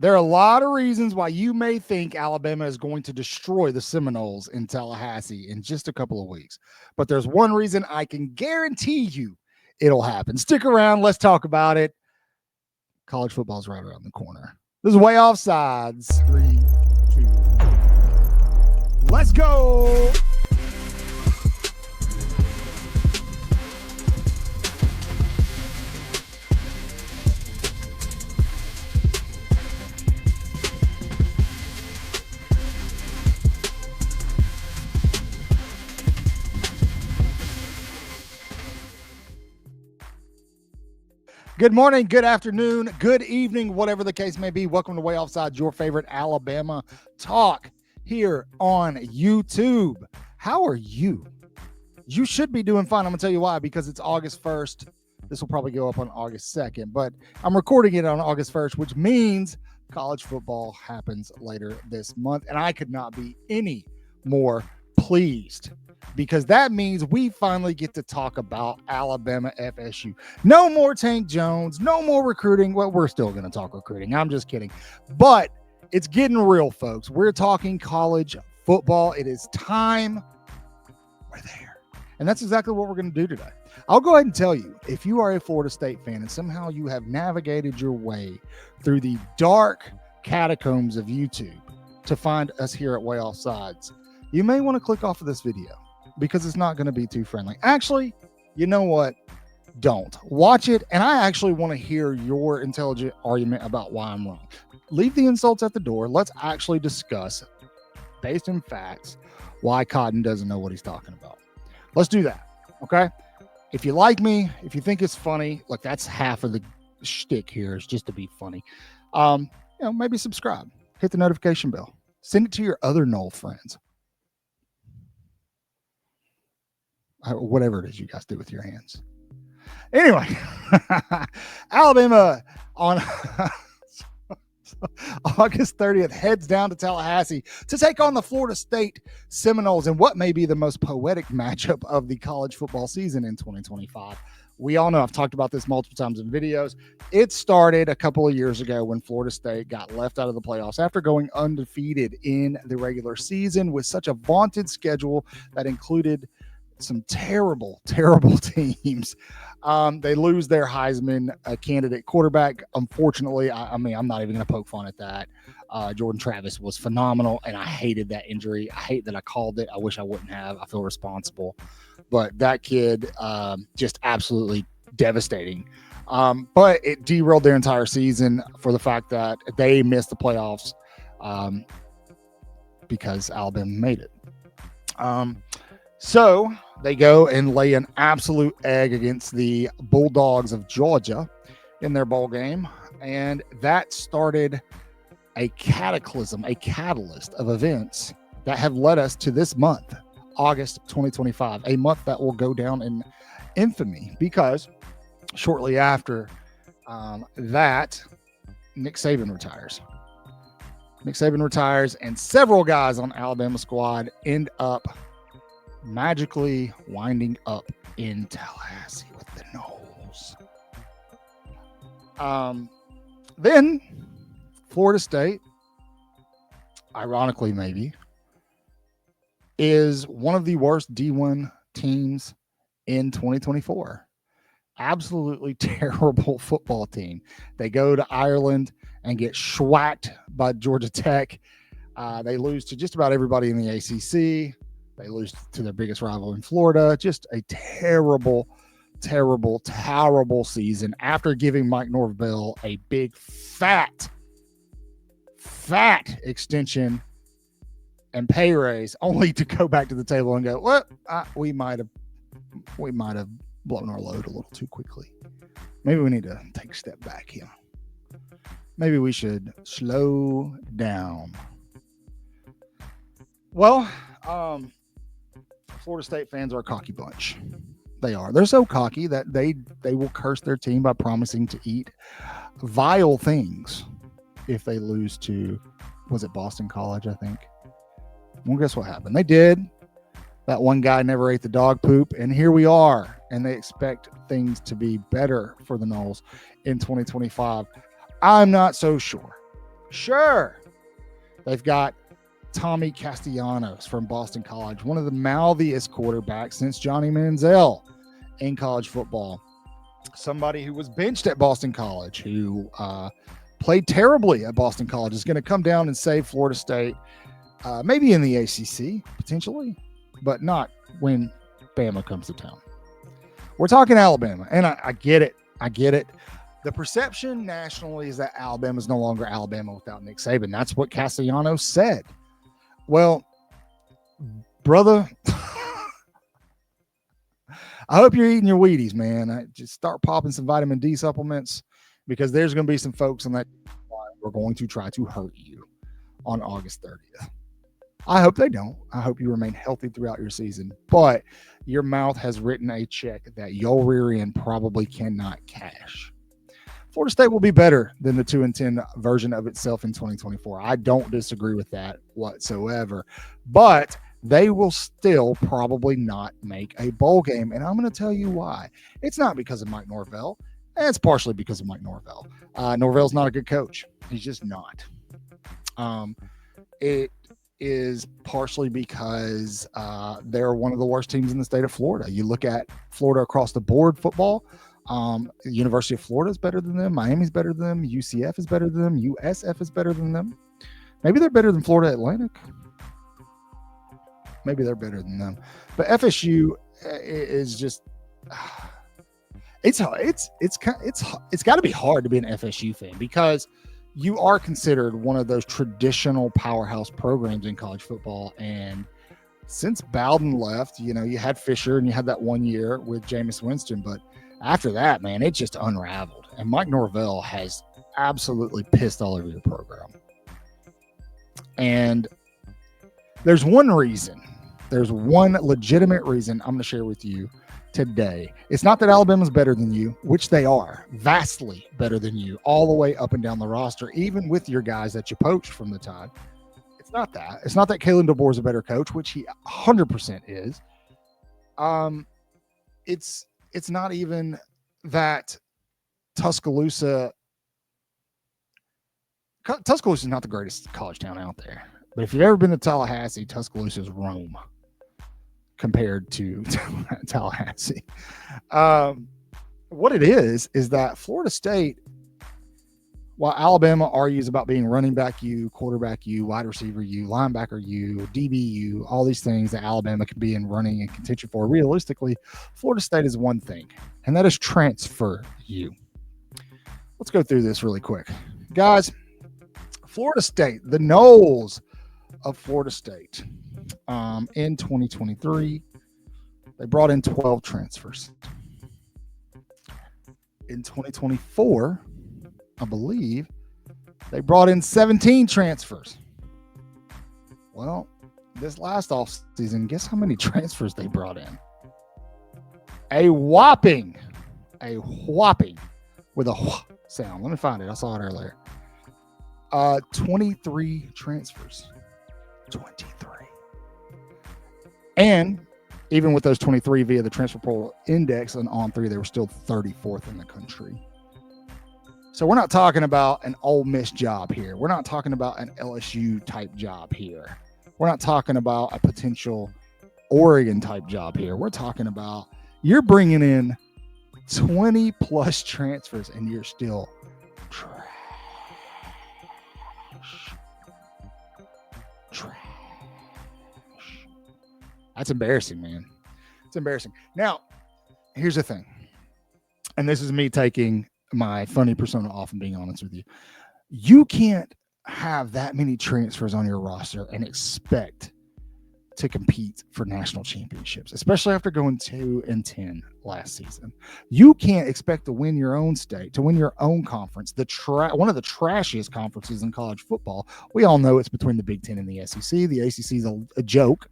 There are a lot of reasons why you may think Alabama is going to destroy the Seminoles in Tallahassee in just a couple of weeks. But there's one reason I can guarantee you it'll happen. Stick around. Let's talk about it. College football is right around the corner. This is Way Offsides. 3, 2, let's go. Good morning, good afternoon, good evening, whatever the case may be. Welcome to Way Offside, your favorite Alabama talk here on YouTube. How are you? You should be doing fine. I'm going to tell you why, because it's August 1st. This will probably go up on August 2nd, but I'm recording it on August 1st, which means college football happens later this month, and I could not be any more pleased, because that means we finally get to talk about Alabama FSU. No more Tank Jones, no more recruiting. Well, we're still going to talk recruiting. I'm just kidding. But it's getting real, folks. We're talking college football. It is time. We're there. And that's exactly what we're going to do today. I'll go ahead and tell you, if you are a Florida State fan and somehow you have navigated your way through the dark catacombs of YouTube to find us here at Way Offsides, you may want to click off of this video, because it's not going to be too friendly. Actually, you know what? Don't. Watch it, and I actually want to hear your intelligent argument about why I'm wrong. Leave the insults at the door. Let's actually discuss, based in facts, why Kadyn doesn't know what he's talking about. Let's do that, okay? If you like me, if you think it's funny, look, that's half of the shtick here, is just to be funny. Maybe subscribe. Hit the notification bell. Send it to your other Nole friends. Whatever it is you guys do with your hands. Anyway, Alabama on August 30th heads down to Tallahassee to take on the Florida State Seminoles in what may be the most poetic matchup of the college football season in 2025. We all know, I've talked about this multiple times in videos. It started a couple of years ago when Florida State got left out of the playoffs after going undefeated in the regular season with such a vaunted schedule that included some terrible teams. They lose their Heisman candidate quarterback. Unfortunately, I'm not even going to poke fun at that. Jordan Travis was phenomenal, and I hated that injury. I hate that I called it. I wish I wouldn't have. I feel responsible. But that kid, just absolutely devastating. But it derailed their entire season for the fact that they missed the playoffs because Alabama made it. So they go and lay an absolute egg against the Bulldogs of Georgia in their bowl game. And that started a cataclysm, a catalyst of events that have led us to this month, August 2025, a month that will go down in infamy because shortly after that, Nick Saban retires. Nick Saban retires, and several guys on Alabama squad end up magically winding up in Tallahassee with the Noles. Then Florida State, ironically maybe, is one of the worst D1 teams in 2024. Absolutely terrible football team. They go to Ireland and get schwacked by Georgia Tech. They lose to just about everybody in the ACC. They lose to their biggest rival in Florida. Just a terrible season after giving Mike Norvell a big, fat extension and pay raise, only to go back to the table and go, well, we might have blown our load a little too quickly. Maybe we need to take a step back here. Maybe we should slow down. Well, Florida State fans are a cocky bunch. They are. They're so cocky that they will curse their team by promising to eat vile things if they lose to, was it Boston College, I think? Well, guess what happened? They did. That one guy never ate the dog poop, and here we are. And they expect things to be better for the Noles in 2025. I'm not so sure. Sure. They've got Tommy Castellanos from Boston College, one of the mouthiest quarterbacks since Johnny Manziel in college football. Somebody who was benched at Boston College, who played terribly at Boston College, is going to come down and save Florida State, maybe in the ACC, potentially, but not when Bama comes to town. We're talking Alabama, and I get it. I get it. The perception nationally is that Alabama is no longer Alabama without Nick Saban. That's what Castellanos said. Well, brother, I hope you're eating your Wheaties, man. Just start popping some vitamin D supplements, because there's going to be some folks on that line who are going to try to hurt you on August 30th. I hope they don't. I hope you remain healthy throughout your season, but your mouth has written a check that your rear end probably cannot cash. Florida State will be better than the 2-10 version of itself in 2024. I don't disagree with that whatsoever, but they will still probably not make a bowl game, and I'm going to tell you why. It's not because of Mike Norvell. It's partially because of Mike Norvell. Norvell's not a good coach. He's just not. It is partially because they're one of the worst teams in the state of Florida. You look at Florida across the board football. The University of Florida is better than them. Miami's better than them. UCF is better than them. USF is better than them. Maybe they're better than Florida Atlantic. Maybe they're better than them. But FSU is just it's got to be hard to be an FSU fan, because you are considered one of those traditional powerhouse programs in college football. And since Bowden left, you had Fisher and you had that 1 year with Jameis Winston, but after that, man, it just unraveled. And Mike Norvell has absolutely pissed all over your program. And there's one legitimate reason I'm going to share with you today. It's not that Alabama's better than you, which they are, vastly better than you, all the way up and down the roster, even with your guys that you poached from the Tide. It's not that. It's not that Kalen DeBoer is a better coach, which he 100% is. It's not even that Tuscaloosa is not the greatest college town out there. But if you've ever been to Tallahassee, Tuscaloosa is Rome compared to Tallahassee. What it is that Florida State, while Alabama argues about being running back you, quarterback you, wide receiver you, linebacker you, DB you, all these things that Alabama can be in running and contention for, realistically, Florida State is one thing, and that is transfer you. Let's go through this really quick. Guys, Florida State, the Noles of Florida State, in 2023, they brought in 12 transfers. In 2024, I believe, they brought in 17 transfers. Well, this last offseason, guess how many transfers they brought in? A whopping, with a wh sound. Let me find it. I saw it earlier. 23 transfers. 23. And even with those 23 via the transfer portal index and on 3, they were still 34th in the country. So we're not talking about an Ole Miss job here. We're not talking about an LSU type job here. We're not talking about a potential Oregon type job here. We're talking about you're bringing in 20 plus transfers and you're still trash. That's embarrassing, man. It's embarrassing. Now, here's the thing. And this is me taking my funny persona off and being honest with you. You can't have that many transfers on your roster and expect to compete for national championships, especially after going 2-10 last season. You can't expect to win your own state, to win your own conference, one of the trashiest conferences in college football. We all know it's between the Big Ten and the SEC. The ACC is a joke.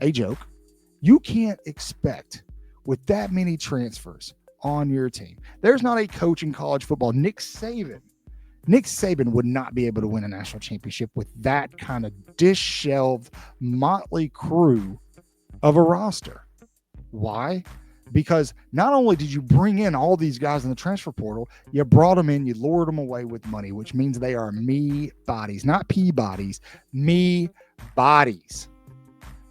You can't expect with that many transfers on your team. There's not a coach in college football. Nick Saban would not be able to win a national championship with that kind of disheveled motley crew of a roster. Why? because not only did you bring in all these guys in the transfer portal, you brought them in, you lured them away with money, which means they are me bodies, not P bodies, me bodies.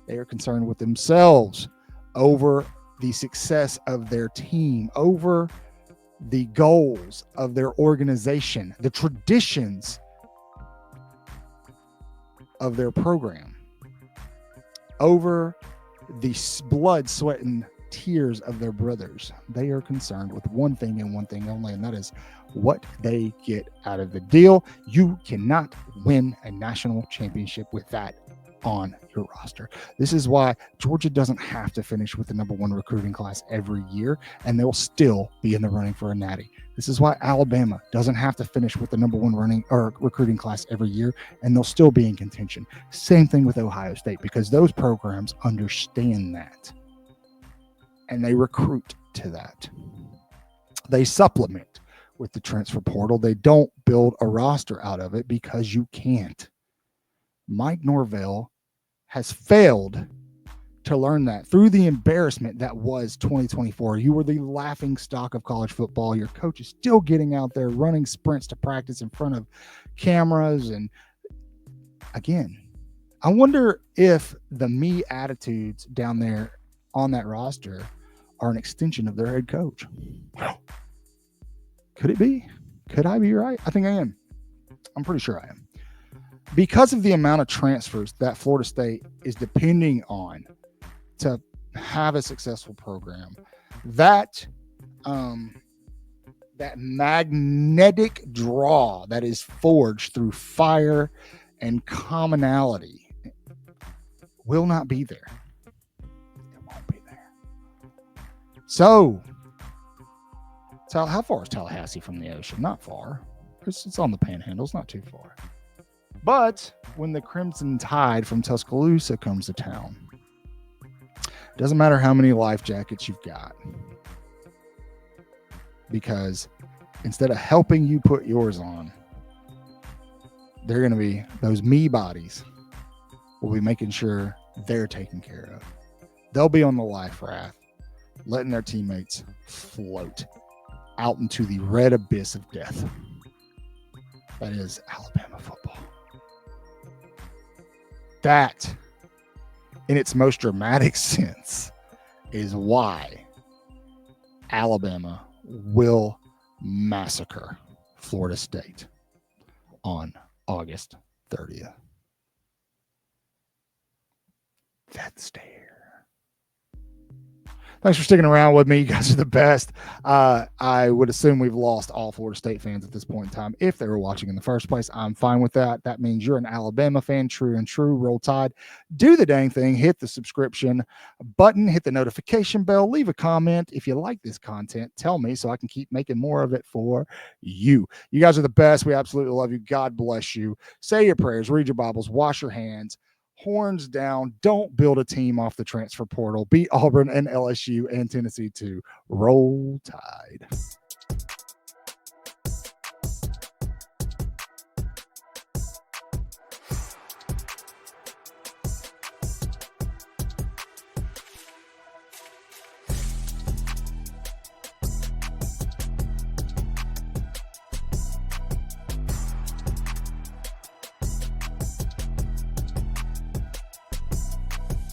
They are concerned with themselves over the success of their team, over the goals of their organization, the traditions of their program, over the blood, sweat, and tears of their brothers. They are concerned with one thing and one thing only, and that is what they get out of the deal. You cannot win a national championship with that on your roster. This is why Georgia doesn't have to finish with the number one recruiting class every year, and they'll still be in the running for a natty. This is why Alabama doesn't have to finish with the number one recruiting class every year, and they'll still be in contention. Same thing with Ohio State, because those programs understand that, and they recruit to that. They supplement with the transfer portal. They don't build a roster out of it because you can't. Mike Norvell has failed to learn that through the embarrassment that was 2024. You were the laughing stock of college football. Your coach is still getting out there running sprints to practice in front of cameras. And again, I wonder if the me attitudes down there on that roster are an extension of their head coach. Could it be? Could I be right? I think I am. I'm pretty sure I am. Because of the amount of transfers that Florida State is depending on to have a successful program, that magnetic draw that is forged through fire and commonality will not be there. It won't be there. So how far is Tallahassee from the ocean? Not far. It's on the Panhandle. It's not too far. But when the Crimson Tide from Tuscaloosa comes to town, it doesn't matter how many life jackets you've got, because instead of helping you put yours on, they're going to be, those me bodies will be making sure they're taken care of. They'll be on the life raft, letting their teammates float out into the red abyss of death. That is Alabama football. That, in its most dramatic sense, is why Alabama will massacre Florida State on August 30th. That's there. Thanks for sticking around with me. You guys are the best. I would assume we've lost all Florida State fans at this point in time. If they were watching in the first place, I'm fine with that. That means you're an Alabama fan, true and true. Roll Tide. Do the dang thing. Hit the subscription button. Hit the notification bell. Leave a comment. If you like this content, tell me so I can keep making more of it for you. You guys are the best. We absolutely love you. God bless you. Say your prayers. Read your Bibles. Wash your hands. Horns down. Don't build a team off the transfer portal. Beat Auburn and LSU and Tennessee too. Roll Tide.